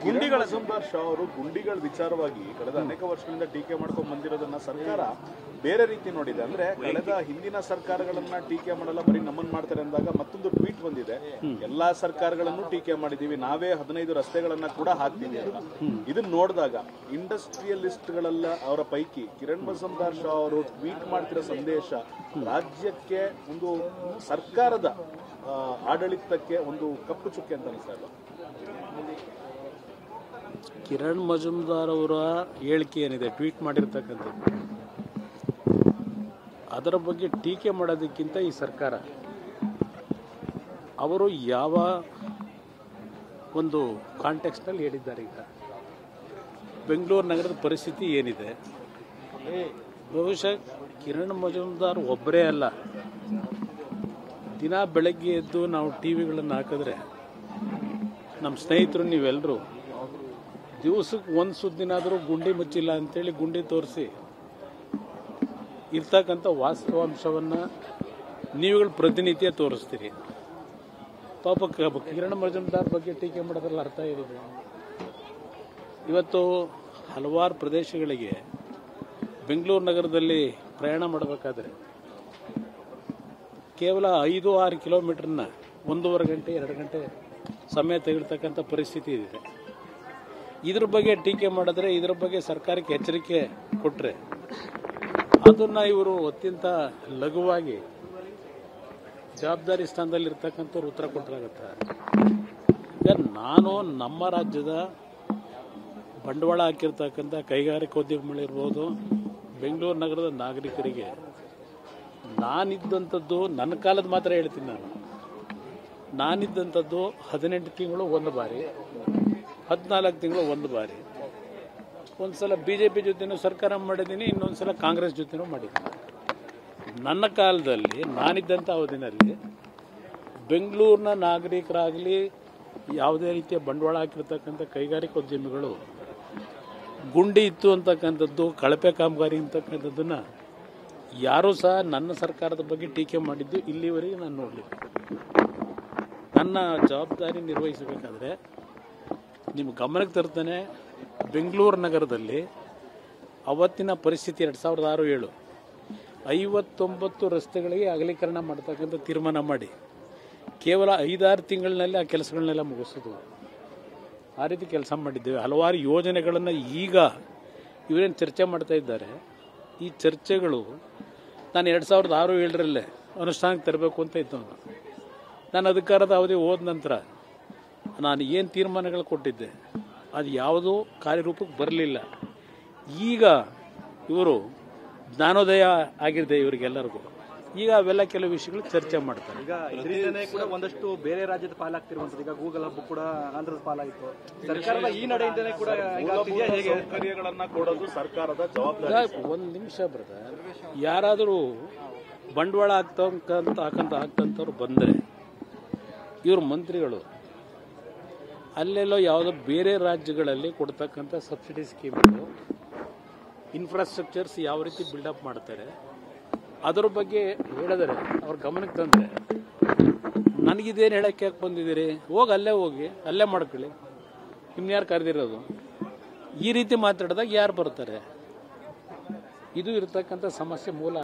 ಗುಂಡಿಗಳ ಮಜುಂದಾರ್ ಶಾ ಅವರು ಗುಂಡಿಗಳ ವಿಚಾರವಾಗಿ ಕಳೆದ ಅನೇಕ ವರ್ಷಗಳಿಂದ ಟೀಕೆ ಮಾಡ್ಕೊಂಡು ಬಂದಿರೋದನ್ನ ಸರ್ಕಾರ ಬೇರೆ ರೀತಿ ನೋಡಿದೆ. ಅಂದ್ರೆ ಕಳೆದ ಹಿಂದಿನ ಸರ್ಕಾರಗಳನ್ನ ಟೀಕೆ ಮಾಡಲ್ಲ, ಬರೀ ನಮ್ಮನ್ನ ಮಾಡ್ತಾರೆ ಅಂದಾಗ ಮತ್ತೊಂದು ಟ್ವೀಟ್ ಬಂದಿದೆ, ಎಲ್ಲಾ ಸರ್ಕಾರಗಳನ್ನು ಟೀಕೆ ಮಾಡಿದೀವಿ, ನಾವೇ 15 ರಸ್ತೆಗಳನ್ನ ಕೂಡ ಹಾಕ್ತೀವಿ ಅಂತ. ಇದನ್ನ ನೋಡಿದಾಗ ಇಂಡಸ್ಟ್ರಿಯಲಿಸ್ಟ್ ಗಳೆಲ್ಲ ಅವರ ಪೈಕಿ ಕಿರಣ್ ಮಜುಂದಾರ್ ಶಾ ಅವರು ಟ್ವೀಟ್ ಮಾಡ್ತಿರೋ ಸಂದೇಶ ರಾಜ್ಯಕ್ಕೆ ಒಂದು ಸರ್ಕಾರದ ಆಡಳಿತಕ್ಕೆ ಒಂದು ಕಪ್ಪು ಚುಕ್ಕೆ ಅಂತ ಅನಿಸ್ತಾ ಇಲ್ಲ. ಕಿರಣ್ ಮಜುಂದಾರ್ ಅವರ ಹೇಳಿಕೆ ಏನಿದೆ, ಟ್ವೀಟ್ ಮಾಡಿರ್ತಕ್ಕಂಥದ್ದು, ಅದರ ಬಗ್ಗೆ ಟೀಕೆ ಮಾಡೋದಕ್ಕಿಂತ ಈ ಸರ್ಕಾರ ಅವರು ಯಾವ ಒಂದು ಕಾಂಟೆಕ್ಸ್ನಲ್ಲಿ ಹೇಳಿದ್ದಾರೆ. ಈಗ ಬೆಂಗಳೂರು ನಗರದ ಪರಿಸ್ಥಿತಿ ಏನಿದೆ, ಬಹುಶಃ ಕಿರಣ್ ಮಜುಂದಾರ್ ಒಬ್ಬರೇ ಅಲ್ಲ, ದಿನ ಬೆಳಗ್ಗೆ ಎದ್ದು ನಾವು ಟಿ ವಿಗಳನ್ನು ಹಾಕಿದ್ರೆ ನಮ್ಮ ಸ್ನೇಹಿತರು ನೀವೆಲ್ಲರೂ ದಿವಸಕ್ಕೆ ಒಂದು ಸುದ್ದಿನಾದರೂ ಗುಂಡಿ ಮುಚ್ಚಿಲ್ಲ ಅಂತೇಳಿ ಗುಂಡಿ ತೋರಿಸಿ ಇರ್ತಕ್ಕಂಥ ವಾಸ್ತವಾಂಶವನ್ನು ನೀವುಗಳು ಪ್ರತಿನಿತ್ಯ ತೋರಿಸ್ತೀರಿ. ಪಾಪ ಕಿರಣ್ ಮಜುಂದಾರ್ ಬಗ್ಗೆ ಟೀಕೆ ಮಾಡೋದ್ರಲ್ಲಿ ಅರ್ಥ ಏನಿದೆ? ಇವತ್ತು ಹಲವಾರು ಪ್ರದೇಶಗಳಿಗೆ ಬೆಂಗಳೂರು ನಗರದಲ್ಲಿ ಪ್ರಯಾಣ ಮಾಡಬೇಕಾದ್ರೆ ಕೇವಲ 5-6 ಕಿಲೋಮೀಟರ್ನ 1.5 ಗಂಟೆ 2 ಗಂಟೆ ಸಮಯ ತೆಗೆದುತಕ್ಕಂಥ ಪರಿಸ್ಥಿತಿ ಇದೆ. ಇದ್ರ ಬಗ್ಗೆ ಟೀಕೆ ಮಾಡಿದ್ರೆ, ಇದರ ಬಗ್ಗೆ ಸರ್ಕಾರಕ್ಕೆ ಎಚ್ಚರಿಕೆ ಕೊಟ್ಟರೆ ಅದನ್ನು ಇವರು ಅತ್ಯಂತ ಲಘುವಾಗಿ ಜವಾಬ್ದಾರಿ ಸ್ಥಾನದಲ್ಲಿರ್ತಕ್ಕಂಥವ್ರು ಉತ್ತರ ಕೊಟ್ಟರಾಗತ್ತೆ. ಈಗ ನಾನು ನಮ್ಮ ರಾಜ್ಯದ ಬಂಡವಾಳ ಹಾಕಿರ್ತಕ್ಕಂಥ ಕೈಗಾರಿಕೋದ್ಯಮಿಗಳಿರ್ಬೋದು, ಬೆಂಗಳೂರು ನಗರದ ನಾಗರಿಕರಿಗೆ ನಾನಿದ್ದಂಥದ್ದು, ನನ್ನ ಕಾಲದ ಮಾತ್ರ ಹೇಳ್ತೀನಿ, ನಾನಿದ್ದಂಥದ್ದು 18 ತಿಂಗಳು ಒಂದು ಬಾರಿ, 14 ತಿಂಗಳು ಒಂದು ಬಾರಿ, ಒಂದು ಸಲ BJP ಜೊತೆನೂ ಸರ್ಕಾರ ಮಾಡಿದ್ದೀನಿ, ಇನ್ನೊಂದು ಸಲ ಕಾಂಗ್ರೆಸ್ ಜೊತೆನೂ ಮಾಡಿದ್ದೀನಿ. ನನ್ನ ಕಾಲದಲ್ಲಿ ನಾನಿದ್ದಂಥ ಅವಧಿನಲ್ಲಿ ಬೆಂಗಳೂರಿನ ನಾಗರಿಕರಾಗಲಿ ಯಾವುದೇ ರೀತಿಯ ಬಂಡವಾಳ ಹಾಕಿರ್ತಕ್ಕಂಥ ಕೈಗಾರಿಕೋದ್ಯಮಿಗಳು ಗುಂಡಿ ಇತ್ತು ಅಂತಕ್ಕಂಥದ್ದು, ಕಳಪೆ ಕಾಮಗಾರಿ ಅಂತಕ್ಕಂಥದ್ದನ್ನು ಯಾರೂ ಸಹ ನನ್ನ ಸರ್ಕಾರದ ಬಗ್ಗೆ ಟೀಕೆ ಮಾಡಿದ್ದು ಇಲ್ಲಿವರೆಗೆ ನಾನು ನೋಡಲಿಲ್ಲ. ನನ್ನ ಜವಾಬ್ದಾರಿ ನಿರ್ವಹಿಸಬೇಕಾದ್ರೆ ನಿಮ್ಮ ಗಮನಕ್ಕೆ ತರ್ತಾನೆ, ಬೆಂಗಳೂರು ನಗರದಲ್ಲಿ ಅವತ್ತಿನ ಪರಿಸ್ಥಿತಿ 2006-07 59 ರಸ್ತೆಗಳಿಗೆ ಅಗಲೀಕರಣ ಮಾಡ್ತಕ್ಕಂಥ ತೀರ್ಮಾನ ಮಾಡಿ ಕೇವಲ 5-6 ತಿಂಗಳಿನಲ್ಲಿ ಆ ಕೆಲಸಗಳನ್ನೆಲ್ಲ ಮುಗಿಸೋದು, ಆ ರೀತಿ ಕೆಲಸ ಮಾಡಿದ್ದೇವೆ. ಹಲವಾರು ಯೋಜನೆಗಳನ್ನು ಈಗ ಇವರೇನು ಚರ್ಚೆ ಮಾಡ್ತಾ ಇದ್ದಾರೆ, ಈ ಚರ್ಚೆಗಳು ನಾನು 2006-07 ಅನುಷ್ಠಾನಕ್ಕೆ ತರಬೇಕು ಅಂತ ಇದ್ದವನು. ನಾನು ಅಧಿಕಾರದ ಅವಧಿ ಹೋದ ನಂತರ ನಾನು ಏನು ತೀರ್ಮಾನಗಳು ಕೊಟ್ಟಿದ್ದೆ ಅದು ಯಾವುದೂ ಕಾರ್ಯರೂಪಕ್ಕೆ ಬರಲಿಲ್ಲ. ಈಗ ಇವರು ಜ್ಞಾನೋದಯ ಆಗಿರುತ್ತೆ ಇವರಿಗೆಲ್ಲರಿಗೂ, ಈಗ ಅವೆಲ್ಲ ಕೆಲವು ವಿಷಯಗಳು ಚರ್ಚೆ ಮಾಡ್ತಾರೆ. ಈಗ ಇದರಿಂದನೇ ಕೂಡ ಒಂದಷ್ಟು ಬೇರೆ ರಾಜ್ಯದ ಪಾಲಾಗ್ತಿರುವಂಥದ್ದು, ಈಗ ಗೂಗಲ್ ಹಬ್ಬ ಕೂಡ ಆಂಧ್ರದ ಪಾಲಾಗಿತ್ತು. ಸರ್ಕಾರದ ಈ ನಡೆಯಿಂದಲೇ ಕೂಡ ಸೌಕರ್ಯಗಳನ್ನ ಕೊಡೋದು ಸರ್ಕಾರದ ಜವಾಬ್ದಾರಿ. ಒಂದು ನಿಮಿಷ ಬ್ರದರ್, ಯಾರಾದರೂ ಬಂಡವಾಳ ಹಾಕ್ತಂಥವ್ರು ಬಂದರೆ ಇವರು ಮಂತ್ರಿಗಳು ಅಲ್ಲೆಲ್ಲೋ ಯಾವುದೋ ಬೇರೆ ರಾಜ್ಯಗಳಲ್ಲಿ ಕೊಡ್ತಕ್ಕಂಥ ಸಬ್ಸಿಡಿ ಸ್ಕೀಮ್ಗಳು, ಇನ್ಫ್ರಾಸ್ಟ್ರಕ್ಚರ್ಸ್ ಯಾವ ರೀತಿ ಬಿಲ್ಡಪ್ ಮಾಡ್ತಾರೆ ಅದರ ಬಗ್ಗೆ ಹೇಳಿದರೆ ಅವ್ರ ಗಮನಕ್ಕೆ ತಂದರೆ, ನನಗಿದೇನು ಹೇಳೋಕ್ಕೆ ಯಾಕೆ ಬಂದಿದ್ದೀರಿ, ಹೋಗಿ ಅಲ್ಲೇ ಮಾಡ್ಕೊಳ್ಳಿ, ಇನ್ಯಾರು ಕರೆದಿರೋದು, ಈ ರೀತಿ ಮಾತಾಡಿದಾಗ ಯಾರು ಬರ್ತಾರೆ? ಇದು ಇರತಕ್ಕಂಥ ಸಮಸ್ಯೆ ಮೂಲ.